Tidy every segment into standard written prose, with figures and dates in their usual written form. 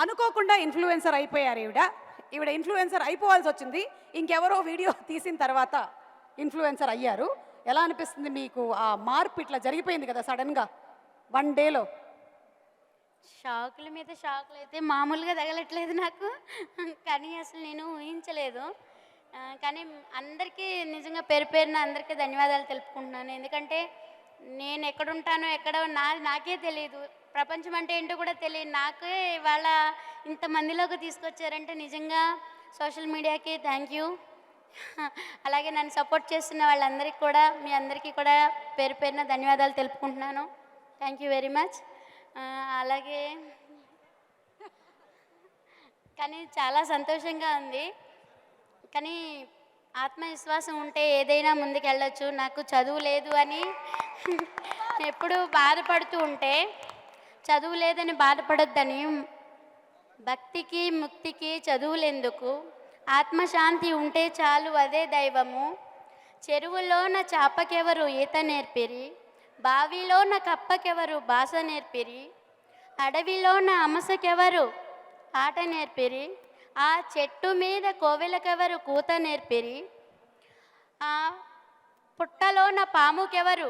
అనుకోకుండా ఇన్‌ఫ్లుయెన్సర్ అయిపోయారు ఈవిడ. ఈవిడ ఇన్‌ఫ్లుయెన్సర్ అయిపోవాల్సొచ్చింది. ఇంకెవరో వీడియో తీసిన తర్వాత ఇన్‌ఫ్లుయెన్సర్ అయ్యారు. ఎలా అనిపిస్తుంది మీకు? ఆ మార్పు ఇట్లా జరిగిపోయింది కదా సడెన్‌గా 1 డేలో. షాకుల మీద షాకులైతే మామూలుగా తగలట్లేదు నాకు. కానీ అసలు నేను ఊహించలేదు. కానీ అందరికీ నిజంగా పేరు పేరున అందరికీ ధన్యవాదాలు తెలుపుకుంటున్నాను. ఎందుకంటే నేను ఎక్కడుంటానో, ఎక్కడో నాకే తెలీదు. ప్రపంచం అంటే ఏంటో కూడా తెలియదు. నాకే ఇవాళ ఇంతమందిలోకి తీసుకొచ్చారంటే నిజంగా సోషల్ మీడియాకి థ్యాంక్ యూ. అలాగే నన్ను సపోర్ట్ చేస్తున్న వాళ్ళందరికీ కూడా, మీ అందరికీ కూడా పేరు పేరున ధన్యవాదాలు తెలుపుకుంటున్నాను. Thank you very much. అలాగే కానీ చాలా సంతోషంగా ఉంది. కానీ ఆత్మవిశ్వాసం ఉంటే ఏదైనా ముందుకెళ్ళొచ్చు. నాకు చదువు లేదు అని ఎప్పుడూ బాధపడుతూ ఉంటే, చదువు లేదని బాధపడొద్దని, భక్తికి ముక్తికి చదువులెందుకు, ఆత్మశాంతి ఉంటే చాలు అదే దైవము, చెరువులోన చాపకెవరు ఈత నేర్పిరి, బావిలోన కప్పకెవరు భాష నేర్పిరి, అడవిలోన అమసకెవరు ఆట నేర్పిరి, ఆ చెట్టు మీద కోవెలకెవరు కూత నేర్పిరి, ఆ పుట్టలోన పాముకెవరు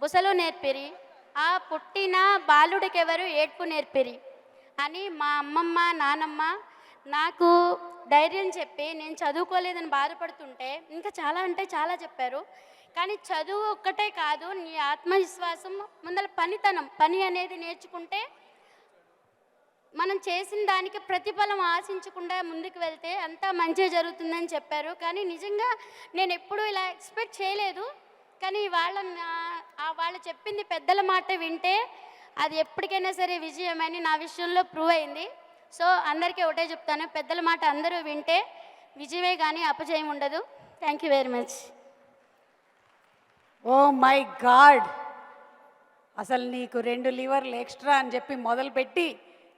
బుసలు నేర్పిరి, ఆ పుట్టిన బాలుడికెవరు ఏడ్పు నేర్పిరి అని మా అమ్మమ్మ నానమ్మ నాకు ధైర్యం చెప్పి, నేను చదువుకోలేదని బాధపడుతుంటే ఇంకా చాలా అంటే చాలా చెప్పారు. కానీ చదువు ఒక్కటే కాదు, నీ ఆత్మవిశ్వాసం ముందర పని అనేది నేర్చుకుంటే మనం చేసిన దానికి ప్రతిఫలం ఆశించకుండా ముందుకు వెళ్తే అంతా మంచిగా జరుగుతుందని చెప్పారు. కానీ నిజంగా నేను ఎప్పుడూ ఇలా ఎక్స్పెక్ట్ చేయలేదు. కానీ వాళ్ళు చెప్పింది పెద్దల మాట వింటే అది ఎప్పటికైనా సరే విజయమని నా విషయంలో ప్రూవ్ అయింది. సో అందరికీ ఒకటే చెప్తాను, పెద్దల మాట అందరూ వింటే విజయమే కానీ అపజయం ఉండదు. Thank you very much. Oh my God! అసలు నీకు 2 లివర్లు ఎక్స్ట్రా అని చెప్పి మొదలుపెట్టి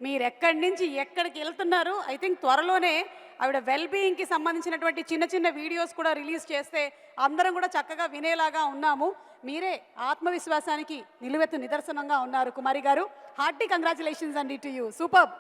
మీరు ఎక్కడి నుంచి ఎక్కడికి వెళ్తున్నారు? ఐ థింక్ త్వరలోనే ఆవిడ వెల్ బీయింగ్కి సంబంధించినటువంటి చిన్న చిన్న వీడియోస్ కూడా రిలీజ్ చేస్తే అందరం కూడా చక్కగా వినేలాగా ఉన్నాము. మీరే ఆత్మవిశ్వాసానికి నిలువెత్తు నిదర్శనంగా ఉన్నారు కుమారి గారు. హార్టీ కంగ్రాచులేషన్స్ అండి టు యూ. సూపర్.